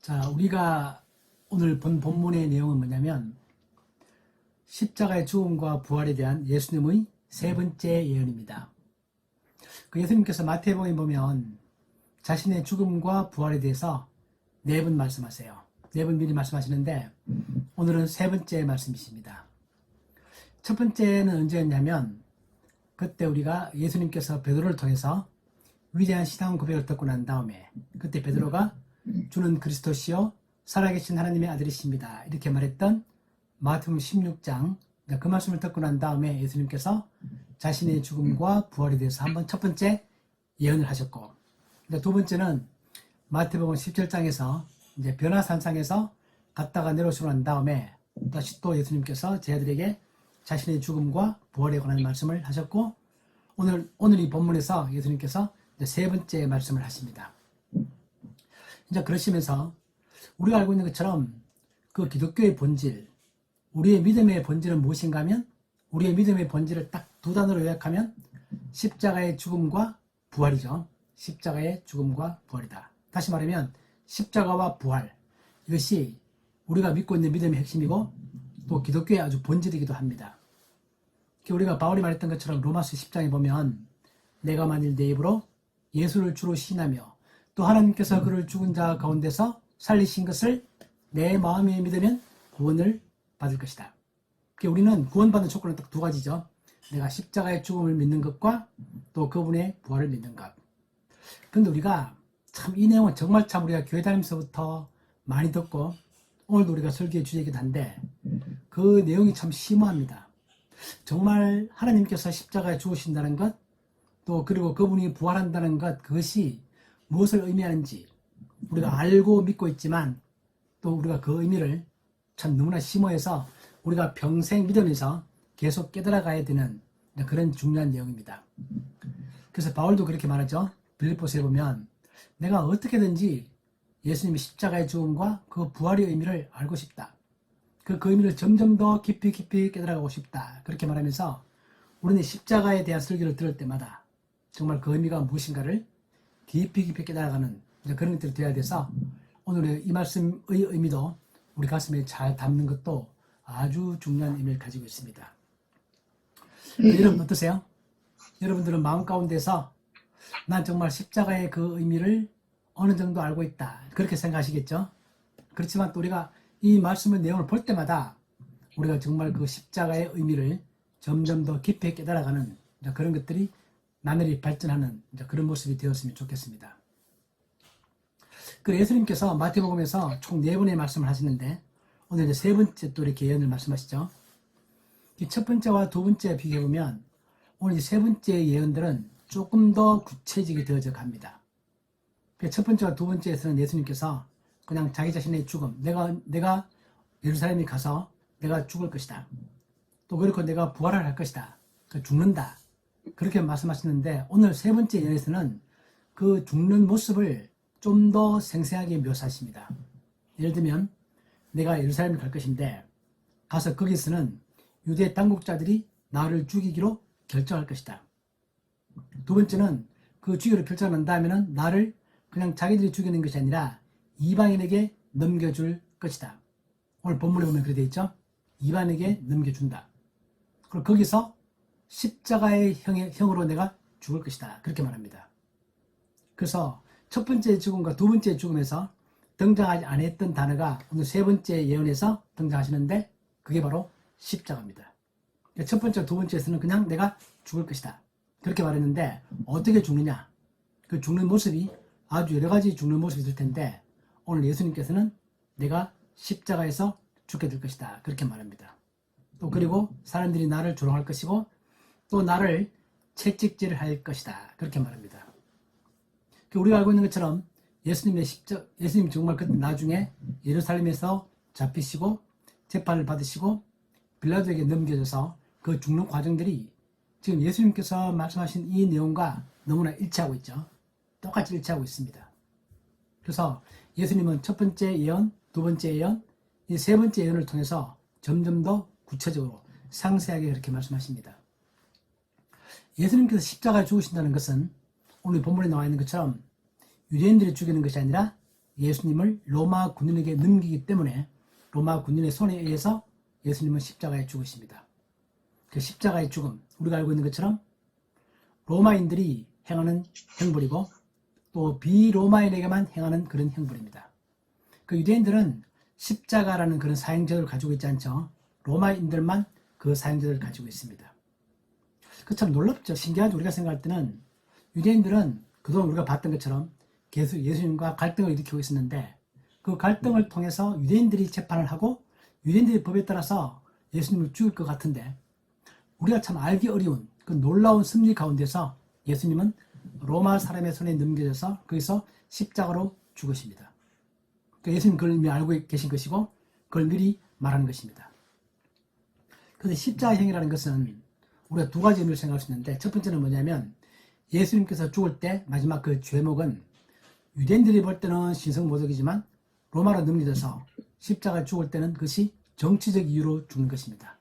자, 우리가 오늘 본 본문의 내용은 뭐냐면 십자가의 죽음과 부활에 대한 예수님의 세 번째 예언입니다. 그 예수님께서 마태복음에 보면 자신의 죽음과 부활에 대해서 네 번 말씀하세요. 네 번 미리 말씀하시는데 오늘은 세 번째 말씀이십니다. 첫 번째는 언제였냐면 그때 우리가 예수님께서 베드로를 통해서 위대한 신앙 고백을 듣고 난 다음에 그때 베드로가 주는 그리스도시요 살아계신 하나님의 아들이십니다. 이렇게 말했던 마태복음 16장 그 말씀을 듣고 난 다음에 예수님께서 자신의 죽음과 부활에 대해서 한번 첫 번째 예언을 하셨고 두 번째는 마태복음 17장에서 이제 변화산상에서 갔다가 내려오시고 난 다음에 다시 또 예수님께서 제자들에게 자신의 죽음과 부활에 관한 말씀을 하셨고 오늘 이 본문에서 예수님께서 이제 세 번째 말씀을 하십니다. 이제 그러시면서 우리가 알고 있는 것처럼 그 기독교의 본질, 우리의 믿음의 본질은 무엇인가 하면 우리의 믿음의 본질을 딱 두 단어로 요약하면 십자가의 죽음과 부활이죠. 십자가의 죽음과 부활이다. 다시 말하면 십자가와 부활, 이것이 우리가 믿고 있는 믿음의 핵심이고 또 기독교의 아주 본질이기도 합니다. 우리가 바울이 말했던 것처럼 로마서 10장에 보면 내가 만일 내 입으로 예수를 주로 시인하며 또 하나님께서 그를 죽은 자 가운데서 살리신 것을 내 마음에 믿으면 구원을 받을 것이다. 우리는 구원받는 조건은 딱 두 가지죠. 내가 십자가의 죽음을 믿는 것과 또 그분의 부활을 믿는 것. 그런데 우리가 참 이 내용은 정말 참 우리가 교회 다니면서부터 많이 듣고 오늘도 우리가 설교의 주제이기도 한데 그 내용이 참 심오합니다. 정말 하나님께서 십자가에 죽으신다는 것, 또 그리고 그분이 부활한다는 것, 그것이 무엇을 의미하는지 우리가 알고 믿고 있지만 또 우리가 그 의미를 참 너무나 심오해서 우리가 평생 믿으면서 계속 깨달아가야 되는 그런 중요한 내용입니다. 그래서 바울도 그렇게 말하죠. 빌립보서에 보면 내가 어떻게든지 예수님의 십자가의 죽음과 그 부활의 의미를 알고 싶다. 그 의미를 점점 더 깊이 깨달아가고 싶다. 그렇게 말하면서 우리는 십자가에 대한 설교를 들을 때마다 정말 그 의미가 무엇인가를 깊이 깨달아가는 그런 것들이 되어야 돼서 오늘의 이 말씀의 의미도 우리 가슴에 잘 담는 것도 아주 중요한 의미를 가지고 있습니다. 여러분 어떠세요? 여러분들은 마음 가운데서 난 정말 십자가의 그 의미를 어느 정도 알고 있다. 그렇게 생각하시겠죠? 그렇지만 또 우리가 이 말씀의 내용을 볼 때마다 우리가 정말 그 십자가의 의미를 점점 더 깊이 깨달아가는 그런 것들이 나날이 발전하는 그런 모습이 되었으면 좋겠습니다. 그 예수님께서 마태복음에서 총 4번의 말씀을 하시는데 오늘 이제 세 번째 또 이렇게 예언을 말씀하시죠. 이 첫 번째와 두 번째 비교해보면 오늘 이제 세 번째 예언들은 조금 더 구체적이 되어져 갑니다. 첫 번째와 두 번째에서는 예수님께서 그냥 자기 자신의 죽음, 내가 예루살렘에 가서 내가 죽을 것이다. 또 그리고 내가 부활을 할 것이다. 죽는다. 그렇게 말씀하시는데 오늘 세 번째 예언에서는 그 죽는 모습을 좀 더 생생하게 묘사하십니다. 예를 들면 내가 예루살렘에 갈 것인데 가서 거기서는 유대 당국자들이 나를 죽이기로 결정할 것이다. 두 번째는 그 죽이기로 결정한 다음에는 나를 그냥 자기들이 죽이는 것이 아니라 이방인에게 넘겨줄 것이다. 오늘 본문에 보면 그렇게 되어 있죠. 이방인에게 넘겨준다. 그리고 거기서 십자가의 형으로 내가 죽을 것이다. 그렇게 말합니다. 그래서 첫 번째 죽음과 두 번째 죽음에서 등장하지 않았던 단어가 오늘 세 번째 예언에서 등장하시는데 그게 바로 십자가입니다. 첫 번째, 두 번째에서는 그냥 내가 죽을 것이다. 그렇게 말했는데 어떻게 죽느냐? 그 죽는 모습이 아주 여러 가지 죽는 모습이 있을 텐데 오늘 예수님께서는 내가 십자가에서 죽게 될 것이다. 그렇게 말합니다. 또 그리고 사람들이 나를 조롱할 것이고 또 나를 채찍질을 할 것이다. 그렇게 말합니다. 우리가 알고 있는 것처럼 예수님 정말 그때 나중에 예루살렘에서 잡히시고 재판을 받으시고 빌라도에게 넘겨져서 그 죽는 과정들이 지금 예수님께서 말씀하신 이 내용과 너무나 일치하고 있죠. 똑같이 일치하고 있습니다. 그래서 예수님은 첫 번째 예언, 두 번째 예언, 이 세 번째 예언을 통해서 점점 더 구체적으로 상세하게 그렇게 말씀하십니다. 예수님께서 십자가에 죽으신다는 것은 오늘 본문에 나와 있는 것처럼 유대인들이 죽이는 것이 아니라 예수님을 로마 군인에게 넘기기 때문에 로마 군인의 손에 의해서 예수님은 십자가에 죽으십니다. 그 십자가의 죽음, 우리가 알고 있는 것처럼 로마인들이 행하는 행불이고 또 비로마인에게만 행하는 그런 행불입니다. 그 유대인들은 십자가라는 그런 사형제도를 가지고 있지 않죠. 로마인들만 그 사형제도를 가지고 있습니다. 그 참 놀랍죠. 신기하죠. 우리가 생각할 때는 유대인들은 그동안 우리가 봤던 것처럼 계속 예수님과 갈등을 일으키고 있었는데 그 갈등을 통해서 유대인들이 재판을 하고 유대인들의 법에 따라서 예수님을 죽일 것 같은데 우리가 참 알기 어려운 그 놀라운 섭리 가운데서 예수님은 로마 사람의 손에 넘겨져서 거기서 십자가로 죽으십니다. 그러니까 예수님 그걸 이미 알고 계신 것이고 그걸 미리 말하는 것입니다. 그런데 십자가형이라는 것은 우리가 두 가지 의미를 생각할 수 있는데 첫 번째는 뭐냐면 예수님께서 죽을 때 마지막 그 죄목은 유대인들이 볼 때는 신성모독이지만 로마로 넘겨져서 십자가에 죽을 때는 그것이 정치적 이유로 죽는 것입니다.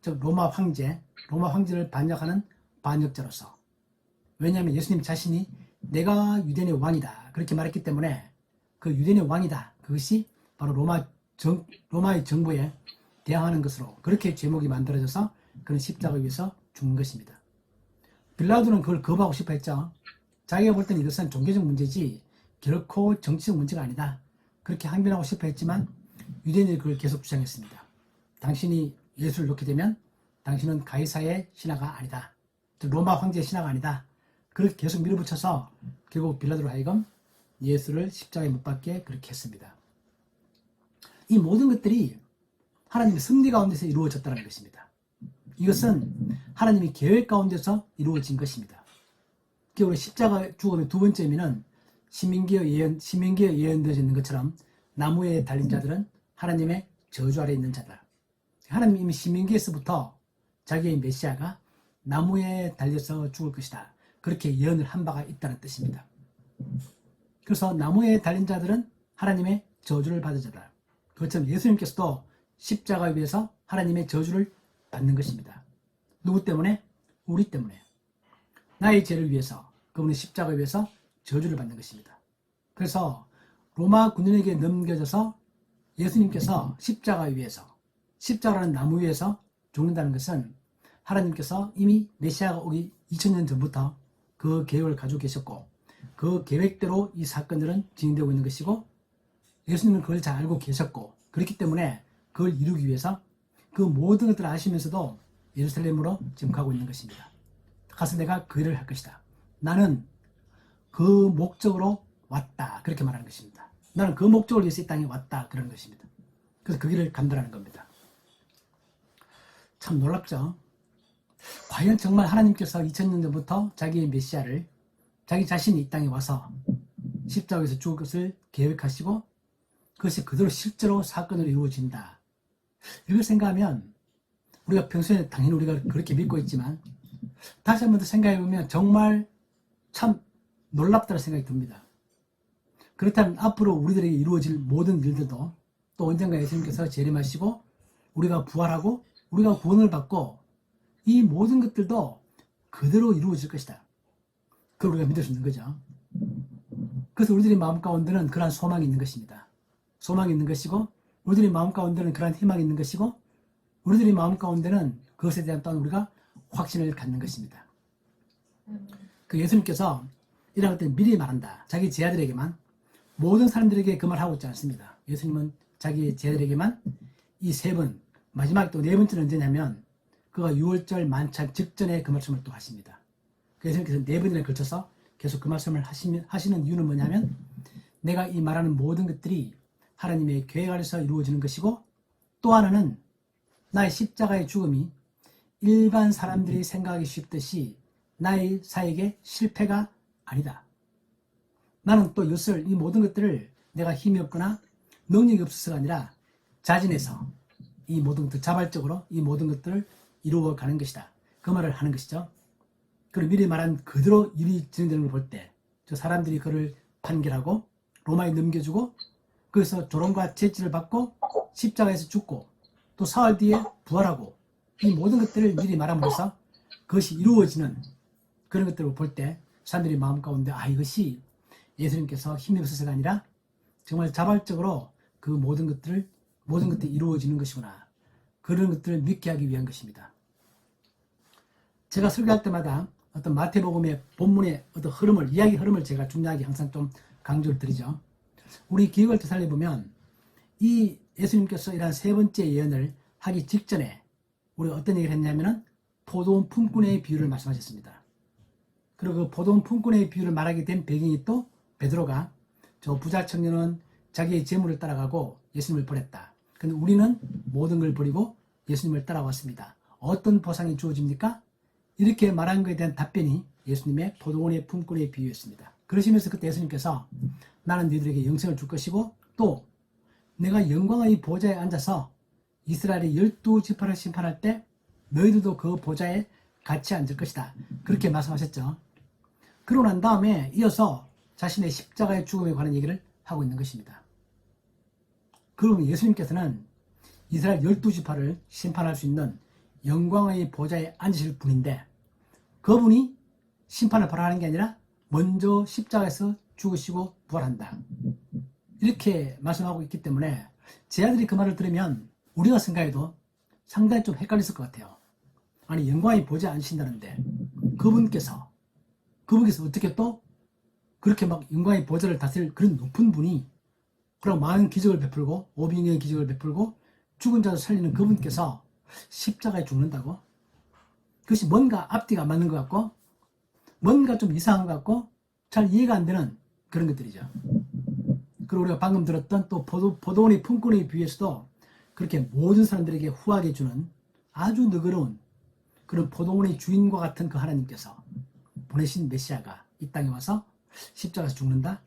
즉 로마 황제를 반역하는 반역자로서. 왜냐하면 예수님 자신이 내가 유대인의 왕이다 그렇게 말했기 때문에 그 유대인의 왕이다 그것이 바로 로마의 정부에 대항하는 것으로 그렇게 제목이 만들어져서 그런 십자가 위에서 죽는 것입니다. 빌라도는 그걸 거부하고 싶어 했죠. 자기가 볼 때는 이것은 종교적 문제지 결코 정치적 문제가 아니다. 그렇게 항변하고 싶어 했지만 유대인들이 그걸 계속 주장했습니다. 당신이 예수를 놓게 되면 당신은 가이사의 신하가 아니다. 로마 황제의 신하가 아니다. 그렇게 계속 밀어붙여서 결국 빌라도로 하여금 예수를 십자가에 못 박게 그렇게 했습니다. 이 모든 것들이 하나님의 섭리 가운데서 이루어졌다는 것입니다. 이것은 하나님의 계획 가운데서 이루어진 것입니다. 우리 십자가 죽음의 두 번째 의미는 신명기에 예언되어 있는 것처럼 나무에 달린 자들은 하나님의 저주 아래 있는 자다. 하나님이 이미 신명기에서부터 자기의 메시아가 나무에 달려서 죽을 것이다. 그렇게 예언을 한 바가 있다는 뜻입니다. 그래서 나무에 달린 자들은 하나님의 저주를 받은 자다. 그것처럼 예수님께서도 십자가 위에서 하나님의 저주를 받는 것입니다. 누구 때문에? 우리 때문에. 나의 죄를 위해서 그분의 십자가 위에서 저주를 받는 것입니다. 그래서 로마 군인에게 넘겨져서 예수님께서 십자가 위에서 십자가라는 나무 위에서 죽는다는 것은 하나님께서 이미 메시아가 오기 2000년 전부터 그 계획을 가지고 계셨고 그 계획대로 이 사건들은 진행되고 있는 것이고 예수님은 그걸 잘 알고 계셨고 그렇기 때문에 그걸 이루기 위해서 그 모든 것들을 아시면서도 예루살렘으로 지금 가고 있는 것입니다. 가서 내가 그 일을 할 것이다. 나는 그 목적으로 왔다. 그렇게 말하는 것입니다. 나는 그 목적을 위해서 이 땅에 왔다. 그런 것입니다. 그래서 그 길을 간다라는 겁니다. 참 놀랍죠? 과연 정말 하나님께서 2000년 전부터 자기의 메시아를 자기 자신이 이 땅에 와서 십자가에서 죽을 것을 계획하시고 그것이 그대로 실제로 사건으로 이루어진다. 이걸 생각하면 우리가 평소에 당연히 우리가 그렇게 믿고 있지만 다시 한 번 더 생각해보면 정말 참 놀랍다는 생각이 듭니다. 그렇다면 앞으로 우리들에게 이루어질 모든 일들도 또 언젠가 예수님께서 재림하시고 우리가 부활하고 우리가 구원을 받고 이 모든 것들도 그대로 이루어질 것이다. 그걸 우리가 믿을 수 있는 거죠. 그래서 우리들의 마음 가운데는 그러한 소망이 있는 것입니다. 소망이 있는 것이고 우리들의 마음 가운데는 그러한 희망이 있는 것이고 우리들의 마음 가운데는 그것에 대한 또한 우리가 확신을 갖는 것입니다. 그 예수님께서 이런 것들 미리 말한다. 자기 제자들에게만 모든 사람들에게 그 말하고 있지 않습니다. 예수님은 자기 제자들에게만 이 세 번 마지막 또 네 번째는 언제냐면 그가 6월절 만찬 직전에 그 말씀을 또 하십니다. 예수님께서 네 번이나 걸쳐서 계속 그 말씀을 하시는 이유는 뭐냐면 내가 이 말하는 모든 것들이 하나님의 계획 아래서 이루어지는 것이고 또 하나는 나의 십자가의 죽음이 일반 사람들이 생각하기 쉽듯이 나의 사역의 실패가 아니다. 나는 또 이것을 이 모든 것들을 내가 힘이 없거나 능력이 없어서가 아니라 자진해서 이 모든 것들 자발적으로 이 모든 것들을 이루어가는 것이다. 그 말을 하는 것이죠. 그리고 미리 말한 그대로 일이 진행되는 걸 볼 때 저 사람들이 그를 판결하고 로마에 넘겨주고 그래서 조롱과 채찍을 받고 십자가에서 죽고 또 사흘 뒤에 부활하고 이 모든 것들을 미리 말함으로써 그것이 이루어지는 그런 것들을 볼 때 사람들이 마음 가운데 이것이 예수님께서 힘이 없어서가 아니라 정말 자발적으로 그 모든 것들이 이루어지는 것이구나. 그런 것들을 믿게 하기 위한 것입니다. 제가 설교할 때마다 어떤 마태복음의 본문의 어떤 흐름을, 이야기 흐름을 제가 중요하게 항상 좀 강조를 드리죠. 우리 기억을 되살려보면 이 예수님께서 이러한 세 번째 예언을 하기 직전에 우리가 어떤 얘기를 했냐면은 포도원 품꾼의 비유를 말씀하셨습니다. 그리고 그 포도원 품꾼의 비유를 말하게 된 배경이 또 베드로가 저 부자 청년은 자기의 재물을 따라가고 예수님을 버렸다. 근데 우리는 모든 걸 버리고 예수님을 따라왔습니다. 어떤 보상이 주어집니까? 이렇게 말한 것에 대한 답변이 예수님의 포도원의 품꾼의 비유였습니다. 그러시면서 그때 예수님께서 나는 너희들에게 영생을 줄 것이고 또 내가 영광의 보좌에 앉아서 이스라엘의 12지파를 심판할 때 너희들도 그 보좌에 같이 앉을 것이다. 그렇게 말씀하셨죠. 그러고 난 다음에 이어서 자신의 십자가의 죽음에 관한 얘기를 하고 있는 것입니다. 그러면 예수님께서는 이스라엘 12지파를 심판할 수 있는 영광의 보좌에 앉으실 분인데 그분이 심판을 바로 하는 게 아니라 먼저 십자가에서 죽으시고 부활한다. 이렇게 말씀하고 있기 때문에 제 아들이 그 말을 들으면 우리가 생각해도 상당히 좀 헷갈렸을 것 같아요. 아니 영광의 보좌에 앉으신다는데 그분께서 어떻게 또 그렇게 막 영광의 보좌를 다스릴 그런 높은 분이 그럼 많은 기적을 베풀고 오병이의 기적을 베풀고 죽은 자도 살리는 그분께서 십자가에 죽는다고? 그것이 뭔가 앞뒤가 안 맞는 것 같고 뭔가 좀 이상한 것 같고 잘 이해가 안 되는 그런 것들이죠. 그리고 우리가 방금 들었던 또 포도원의 품꾼의 비유에서도 그렇게 모든 사람들에게 후하게 주는 아주 너그러운 그런 포도원의 주인과 같은 그 하나님께서 보내신 메시아가 이 땅에 와서 십자가에서 죽는다?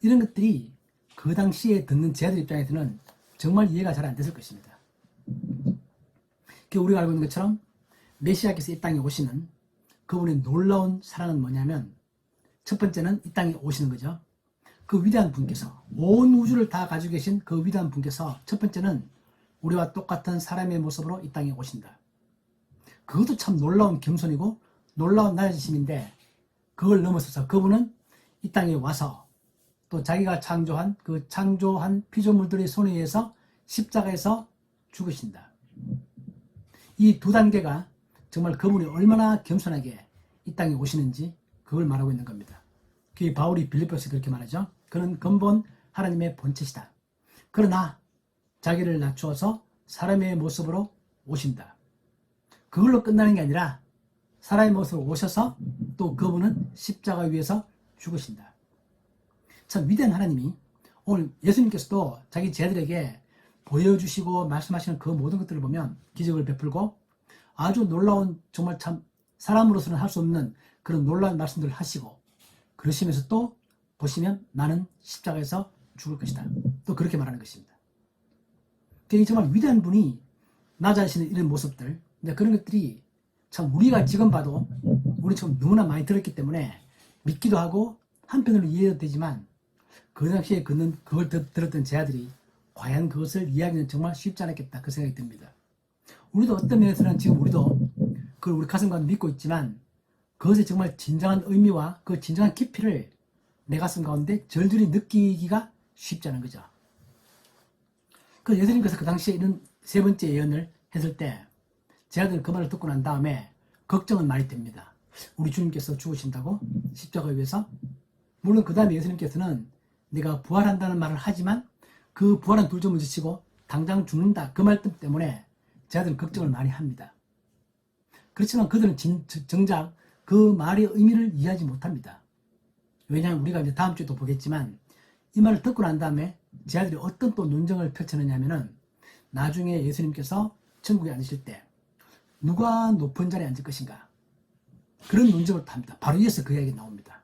이런 것들이 그 당시에 듣는 제자들 입장에서는 정말 이해가 잘 안 됐을 것입니다. 우리가 알고 있는 것처럼 메시아께서 이 땅에 오시는 그분의 놀라운 사랑은 뭐냐면 첫 번째는 이 땅에 오시는 거죠. 그 위대한 분께서 온 우주를 다 가지고 계신 그 위대한 분께서 첫 번째는 우리와 똑같은 사람의 모습으로 이 땅에 오신다. 그것도 참 놀라운 겸손이고 놀라운 낮으심인데 그걸 넘어서서 그분은 이 땅에 와서 또 자기가 창조한 그 창조한 피조물들의 손에 의해서 십자가에서 죽으신다. 이 두 단계가 정말 그분이 얼마나 겸손하게 이 땅에 오시는지 그걸 말하고 있는 겁니다. 그 바울이 빌립보에서 그렇게 말하죠. 그는 근본 하나님의 본체시다. 그러나 자기를 낮추어서 사람의 모습으로 오신다. 그걸로 끝나는 게 아니라 사람의 모습으로 오셔서 또 그분은 십자가 위에서 죽으신다. 참 위대한 하나님이 오늘 예수님께서도 자기 제자들에게 보여주시고 말씀하시는 그 모든 것들을 보면 기적을 베풀고 아주 놀라운 정말 참 사람으로서는 할 수 없는 그런 놀라운 말씀들을 하시고 그러시면서 또 보시면 나는 십자가에서 죽을 것이다. 또 그렇게 말하는 것입니다. 이 정말 위대한 분이 낮아지시는 이런 모습들 그런 것들이 참 우리가 지금 봐도 우리 좀 너무나 많이 들었기 때문에 믿기도 하고 한편으로 이해도 되지만 그 당시에 그걸 들었던 제자들이 과연 그것을 이해하기는 정말 쉽지 않았겠다 그 생각이 듭니다. 우리도 어떤 면에서는 지금 우리도 그걸 우리 가슴 가운데 믿고 있지만 그것의 정말 진정한 의미와 그 진정한 깊이를 내 가슴 가운데 절절히 느끼기가 쉽지 않은 거죠. 그 예수님께서 그 당시에 이런 세 번째 예언을 했을 때 제자들은 그 말을 듣고 난 다음에 걱정은 많이 됩니다. 우리 주님께서 죽으신다고? 십자가 위에서? 물론 그 다음에 예수님께서는 내가 부활한다는 말을 하지만 그 부활은 둘째 치고 당장 죽는다 그 말씀 때문에 제자들은 걱정을 많이 합니다. 그렇지만 그들은 정작 그 말의 의미를 이해하지 못합니다. 왜냐하면 우리가 이제 다음 주에도 보겠지만 이 말을 듣고 난 다음에 제자들이 어떤 또 논쟁을 펼쳐내냐면은 나중에 예수님께서 천국에 앉으실 때 누가 높은 자리에 앉을 것인가 그런 논쟁을 합니다. 바로 이어서 그 이야기가 나옵니다.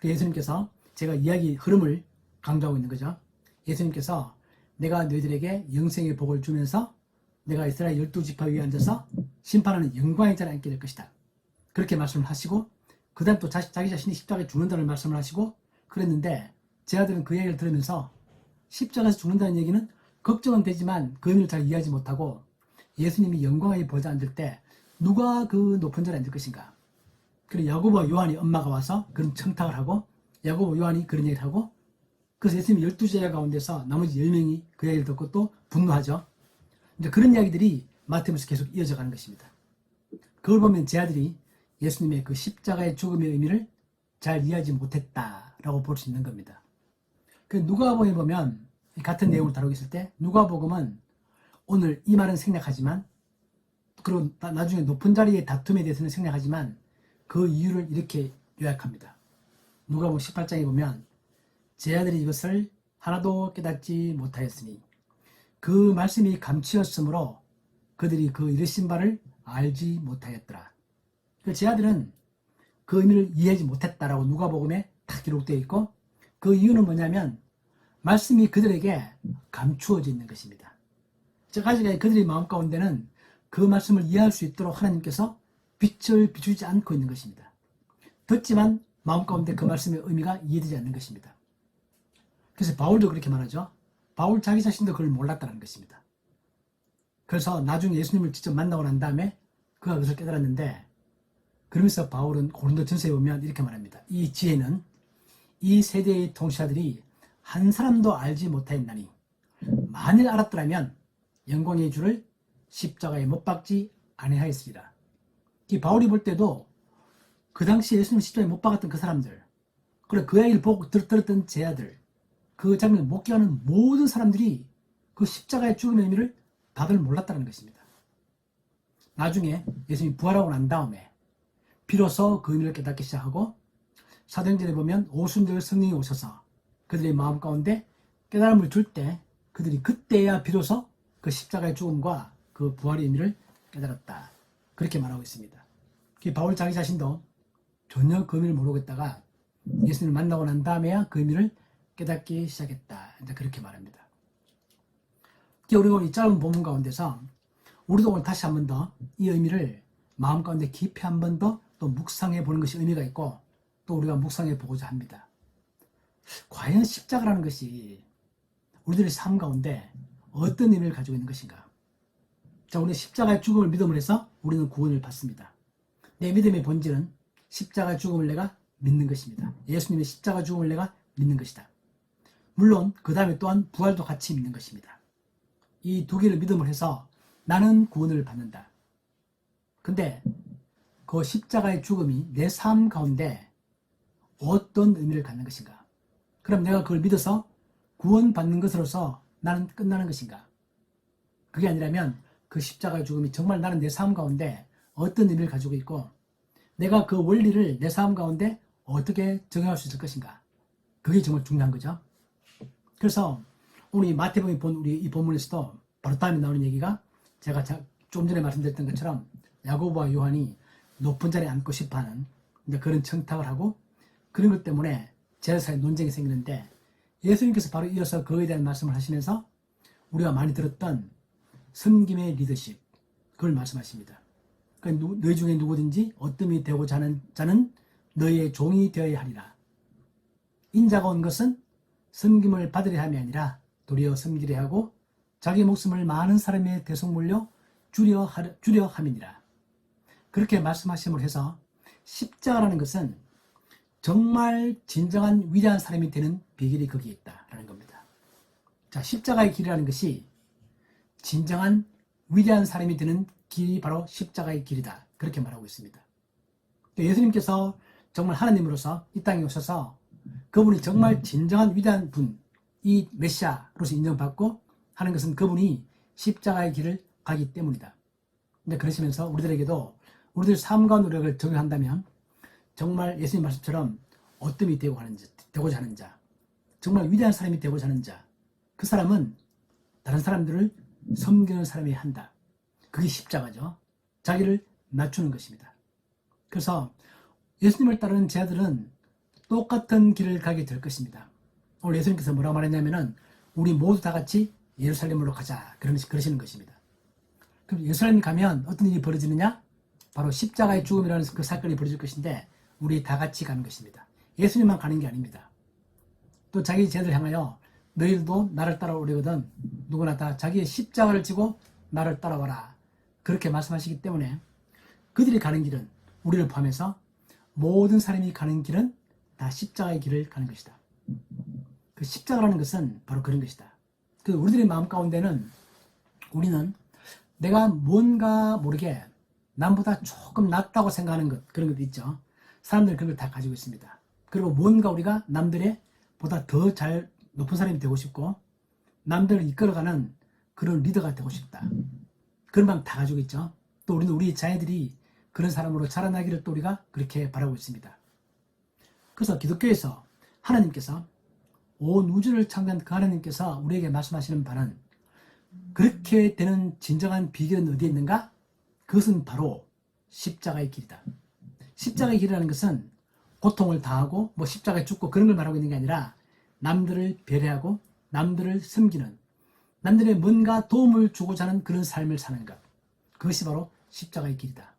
예수님께서 제가 이야기 흐름을 강조하고 있는 거죠. 예수님께서 내가 너희들에게 영생의 복을 주면서 내가 이스라엘 12지파 위에 앉아서 심판하는 영광의 자리에 앉게 될 것이다. 그렇게 말씀을 하시고 그 다음 또 자기 자신이 십자가에 죽는다는 말씀을 하시고 그랬는데 제자들은 그 얘기를 들으면서 십자가에서 죽는다는 얘기는 걱정은 되지만 그 의미를 잘 이해하지 못하고 예수님이 영광의 보좌에 앉을 때 누가 그 높은 자리에 앉을 것인가. 그리고 야고보와 요한이 엄마가 와서 그런 청탁을 하고 야고보 요한이 그런 얘기를 하고 그래서 예수님이 12제자 가운데서 나머지 10명이 그 이야기를 듣고 또 분노하죠. 이제 그런 이야기들이 마태복음에서 계속 이어져 가는 것입니다. 그걸 보면 제자들이 예수님의 그 십자가의 죽음의 의미를 잘 이해하지 못했다라고 볼 수 있는 겁니다. 그 누가복음에 보면 같은 내용을 다루고 있을 때 누가복음은 오늘 이 말은 생략하지만 그리고 나중에 높은 자리의 다툼에 대해서는 생략하지만 그 이유를 이렇게 요약합니다. 누가복음 18장에 보면 제자들이 이것을 하나도 깨닫지 못하였으니 그 말씀이 감추었으므로 그들이 그 이르신 바를 알지 못하였더라. 그 제자들은 그 의미를 이해하지 못했다라고 누가복음에 딱 기록되어 있고 그 이유는 뭐냐면 말씀이 그들에게 감추어져 있는 것입니다. 즉 아직 그들의 마음 가운데는 그 말씀을 이해할 수 있도록 하나님께서 빛을 비추지 않고 있는 것입니다. 듣지만 마음 가운데 그 말씀의 의미가 이해되지 않는 것입니다. 그래서 바울도 그렇게 말하죠. 바울 자기 자신도 그걸 몰랐다는 것입니다. 그래서 나중에 예수님을 직접 만나고 난 다음에 그가 그것을 깨달았는데 그러면서 바울은 고린도 전서에 보면 이렇게 말합니다. 이 지혜는 이 세대의 통치자들이 한 사람도 알지 못하였나니 만일 알았더라면 영광의 주를 십자가에 못 박지 아니하였으리라. 이 바울이 볼 때도 그 당시 예수님 십자가에 못 박았던 그 사람들, 그리고 그 이야기를 보고 들었던 제자들, 그 장면을 목격하는 모든 사람들이 그 십자가의 죽음의 의미를 다들 몰랐다는 것입니다. 나중에 예수님이 부활하고 난 다음에 비로소 그 의미를 깨닫기 시작하고 사도행전에 보면 오순절 성령이 오셔서 그들의 마음 가운데 깨달음을 줄 때 그들이 그때야 비로소 그 십자가의 죽음과 그 부활의 의미를 깨달았다. 그렇게 말하고 있습니다. 바울 자기 자신도 전혀 그 의미를 모르고 있다가 예수님을 만나고 난 다음에야 그 의미를 깨닫기 시작했다. 이제 그렇게 말합니다. 우리가 이 짧은 본문 가운데서 우리도 오늘 다시 한 번 더 이 의미를 마음 가운데 깊이 한 번 더 또 묵상해 보는 것이 의미가 있고 또 우리가 묵상해 보고자 합니다. 과연 십자가라는 것이 우리들의 삶 가운데 어떤 의미를 가지고 있는 것인가? 자, 우리 십자가의 죽음을 믿음으로 해서 우리는 구원을 받습니다. 내 믿음의 본질은 십자가의 죽음을 내가 믿는 것입니다. 예수님의 십자가 죽음을 내가 믿는 것이다. 물론 그 다음에 또한 부활도 같이 믿는 것입니다. 이 두 개를 믿음으로 해서 나는 구원을 받는다. 근데 그 십자가의 죽음이 내 삶 가운데 어떤 의미를 갖는 것인가? 그럼 내가 그걸 믿어서 구원받는 것으로서 나는 끝나는 것인가? 그게 아니라면 그 십자가의 죽음이 정말 나는 내 삶 가운데 어떤 의미를 가지고 있고 내가 그 원리를 내 삶 가운데 어떻게 적용할 수 있을 것인가? 그게 정말 중요한 거죠. 그래서 우리 마태복음 본 우리 이 본문에서도 바로 다음에 나오는 얘기가 제가 좀 전에 말씀드렸던 것처럼 야고보와 요한이 높은 자리에 앉고 싶어하는 그런 청탁을 하고 그런 것 때문에 제자 사이 논쟁이 생기는데 예수님께서 바로 이어서 그에 대한 말씀을 하시면서 우리가 많이 들었던 섬김의 리더십 그걸 말씀하십니다. 그러니까 너희 중에 누구든지 어뜸이 되고자 하는 자는 너희의 종이 되어야 하리라. 인자가 온 것은 섬김을 받으려 함이 아니라 도리어 섬기려 하고 자기 목숨을 많은 사람의 대속물로 주려 함이니라. 그렇게 말씀하심으로 해서 십자가라는 것은 정말 진정한 위대한 사람이 되는 비결이 거기에 있다라는 겁니다. 자, 십자가의 길이라는 것이 진정한 위대한 사람이 되는 길이 바로 십자가의 길이다. 그렇게 말하고 있습니다. 예수님께서 정말 하나님으로서 이 땅에 오셔서 그분이 정말 진정한 위대한 분, 이 메시아로서 인정받고 하는 것은 그분이 십자가의 길을 가기 때문이다. 근데 그러시면서 우리들에게도 우리들 삶과 노력을 적용한다면 정말 예수님 말씀처럼 어뜸이 되고자 하는 자, 정말 위대한 사람이 되고자 하는 자, 그 사람은 다른 사람들을 섬기는 사람이 한다. 그게 십자가죠. 자기를 낮추는 것입니다. 그래서 예수님을 따르는 제자들은 똑같은 길을 가게 될 것입니다. 오늘 예수님께서 뭐라고 말했냐면은 우리 모두 다 같이 예루살렘으로 가자. 그러시는 것입니다. 그럼 예루살렘에 가면 어떤 일이 벌어지느냐? 바로 십자가의 죽음이라는 그 사건이 벌어질 것인데 우리 다 같이 가는 것입니다. 예수님만 가는 게 아닙니다. 또 자기 제자들 향하여 너희들도 나를 따라오려거든 누구나 다 자기의 십자가를 지고 나를 따라와라. 그렇게 말씀하시기 때문에 그들이 가는 길은 우리를 포함해서 모든 사람이 가는 길은 다 십자가의 길을 가는 것이다. 그 십자가라는 것은 바로 그런 것이다. 그 우리들의 마음 가운데는 우리는 내가 뭔가 모르게 남보다 조금 낫다고 생각하는 것, 그런 것도 있죠. 사람들은 그런 걸 다 가지고 있습니다. 그리고 뭔가 우리가 남들의 보다 더 잘 높은 사람이 되고 싶고 남들을 이끌어가는 그런 리더가 되고 싶다. 그런 마음 다 가지고 있죠. 또 우리는 우리 자녀들이 그런 사람으로 자라나기를 또 우리가 그렇게 바라고 있습니다. 그래서 기독교에서 하나님께서 온 우주를 창조한 그 하나님께서 우리에게 말씀하시는 바는 그렇게 되는 진정한 비결은 어디에 있는가? 그것은 바로 십자가의 길이다. 십자가의 길이라는 것은 고통을 당하고 십자가에 죽고 그런 걸 말하고 있는 게 아니라 남들을 배려하고 남들을 섬기는, 남들의 뭔가 도움을 주고자 하는 그런 삶을 사는 것. 그것이 바로 십자가의 길이다.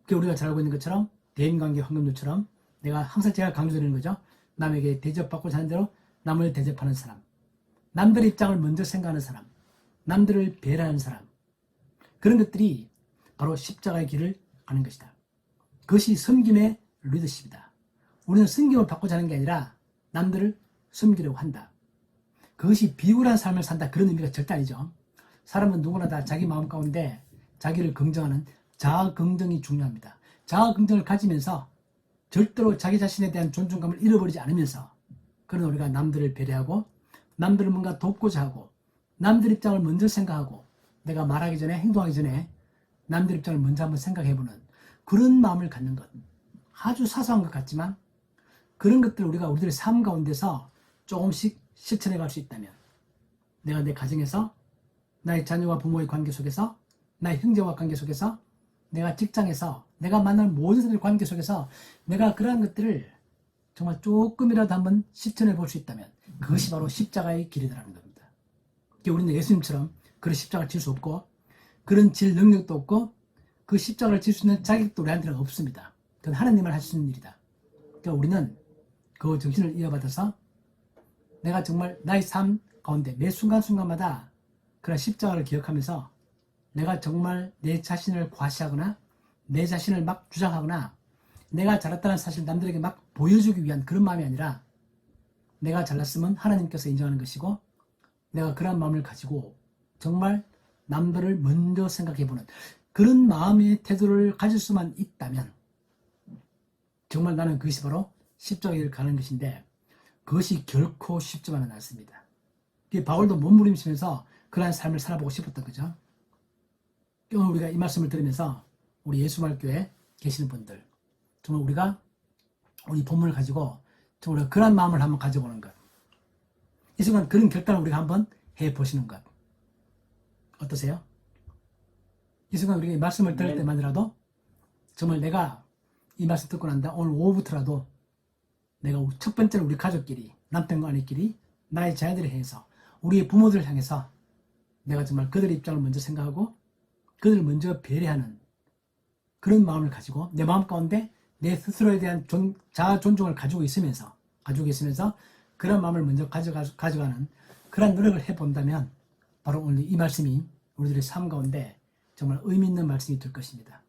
그게 우리가 잘 알고 있는 것처럼 대인관계 황금률처럼 내가 항상 제가 강조드리는 거죠. 남에게 대접받고 사는 대로 남을 대접하는 사람, 남들의 입장을 먼저 생각하는 사람, 남들을 배려하는 사람, 그런 것들이 바로 십자가의 길을 가는 것이다. 그것이 섬김의 리더십이다. 우리는 섬김을 받고자 하는 게 아니라 남들을 섬기려고 한다. 그것이 비굴한 삶을 산다, 그런 의미가 절대 아니죠. 사람은 누구나 다 자기 마음 가운데 자기를 긍정하는 자아 긍정이 중요합니다. 자아 긍정을 가지면서 절대로 자기 자신에 대한 존중감을 잃어버리지 않으면서, 그런 우리가 남들을 배려하고 남들을 뭔가 돕고자 하고 남들 입장을 먼저 생각하고 내가 말하기 전에, 행동하기 전에 남들 입장을 먼저 한번 생각해보는 그런 마음을 갖는 것. 아주 사소한 것 같지만 그런 것들을 우리가 우리들의 삶 가운데서 조금씩 실천해 갈 수 있다면, 내가 내 가정에서, 나의 자녀와 부모의 관계 속에서, 나의 형제와 관계 속에서, 내가 직장에서, 내가 만나는 모든 사람들의 관계 속에서 내가 그러한 것들을 정말 조금이라도 한번 실천해 볼 수 있다면 그것이 바로 십자가의 길이라는 겁니다. 우리는 예수님처럼 그런 십자가를 질 수 없고 그런 질 능력도 없고 그 십자가를 질 수 있는 자격도 우리한테는 없습니다. 그건 하나님을 할 수 있는 일이다. 그러니까 우리는 그 정신을 이어받아서 내가 정말 나의 삶 가운데 매 순간순간마다 그런 십자가를 기억하면서 내가 정말 내 자신을 과시하거나 내 자신을 막 주장하거나 내가 잘났다는 사실을 남들에게 막 보여주기 위한 그런 마음이 아니라, 내가 잘났으면 하나님께서 인정하는 것이고 내가 그런 마음을 가지고 정말 남들을 먼저 생각해보는 그런 마음의 태도를 가질 수만 있다면 정말 나는 그것이 바로 십자가를 가는 것인데, 그것이 결코 쉽지만은 않습니다. 바울도 몸부림치면서 그러한 삶을 살아보고 싶었던 거죠. 오늘 우리가 이 말씀을 들으면서 우리 예수말교회에 계시는 분들, 정말 우리가 우리 본문을 가지고 정말 그런 마음을 한번 가져보는 것, 이 순간 그런 결단을 우리가 한번 해보시는 것 어떠세요? 이 순간 우리가 이 말씀을 들을 때만이라도 정말 내가 이 말씀 듣고 난다, 오늘 오후부터라도 내가 첫 번째는 우리 가족끼리, 남편과 아내끼리, 나의 자녀들을 향해서, 우리의 부모들을 향해서 내가 정말 그들의 입장을 먼저 생각하고 그들을 먼저 배려하는 그런 마음을 가지고 내 마음 가운데 내 스스로에 대한 자아 존중을 가지고 있으면서 그런 마음을 먼저 가져가는 그런 노력을 해본다면 바로 오늘 이 말씀이 우리들의 삶 가운데 정말 의미 있는 말씀이 될 것입니다.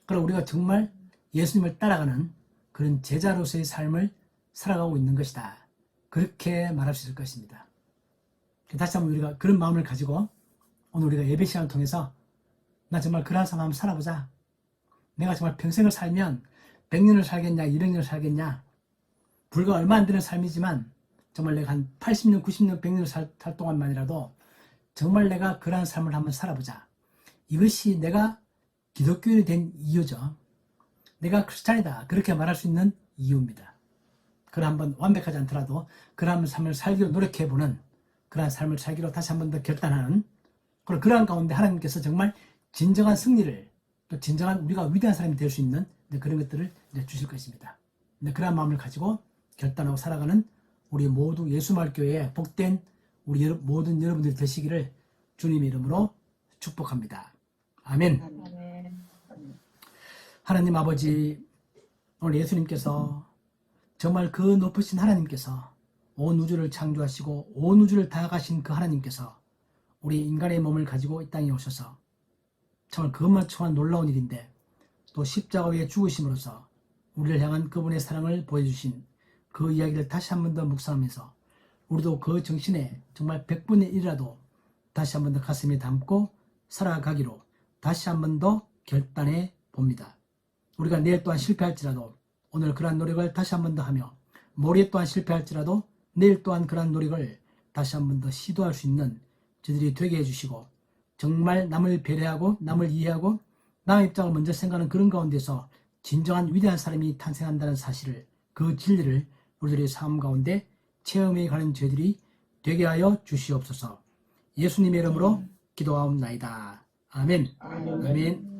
그럼 우리가 정말 예수님을 따라가는 그런 제자로서의 삶을 살아가고 있는 것이다, 그렇게 말할 수 있을 것입니다. 다시 한번 우리가 그런 마음을 가지고 오늘 우리가 예배 시간을 통해서 나 정말 그러한 삶을 한번 살아보자. 내가 정말 평생을 살면 100년을 살겠냐 200년을 살겠냐, 불과 얼마 안 되는 삶이지만 정말 내가 한 80년 90년 100년을 살 동안만이라도 정말 내가 그러한 삶을 한번 살아보자. 이것이 내가 기독교인이 된 이유죠. 내가 크리스찬이다, 그렇게 말할 수 있는 이유입니다. 그런 한번 완벽하지 않더라도 그러한 삶을 살기로 노력해보는, 그러한 삶을 살기로 다시 한 번 더 결단하는, 그리고 그러한 가운데 하나님께서 정말 진정한 승리를, 또 진정한 우리가 위대한 사람이 될 수 있는 그런 것들을 주실 것입니다. 그러한 마음을 가지고 결단하고 살아가는 우리 모두 예수말교회의 복된 우리 모든 여러분들이 되시기를 주님의 이름으로 축복합니다. 아멘. 하나님 아버지, 오늘 예수님께서 정말 그 높으신 하나님께서 온 우주를 창조하시고 온 우주를 다 가신 그 하나님께서 우리 인간의 몸을 가지고 이 땅에 오셔서 정말 그것만큼한 놀라운 일인데, 또 십자가 위에 죽으심으로써 우리를 향한 그분의 사랑을 보여주신 그 이야기를 다시 한 번 더 묵상하면서 우리도 그 정신에 정말 100분의 1이라도 다시 한 번 더 가슴에 담고 살아가기로 다시 한 번 더 결단해 봅니다. 우리가 내일 또한 실패할지라도 오늘 그러한 노력을 다시 한 번 더 하며 모레 또한 실패할지라도 내일 또한 그러한 노력을 다시 한 번 더 시도할 수 있는 저들이 되게 해주시고 정말 남을 배려하고 남을 이해하고 남의 입장을 먼저 생각하는 그런 가운데서 진정한 위대한 사람이 탄생한다는 사실을 그 진리를 우리들의 삶 가운데 체험해 가는 저희들이 되게 하여 주시옵소서. 예수님의 이름으로 기도하옵나이다. 아멘. 아멘.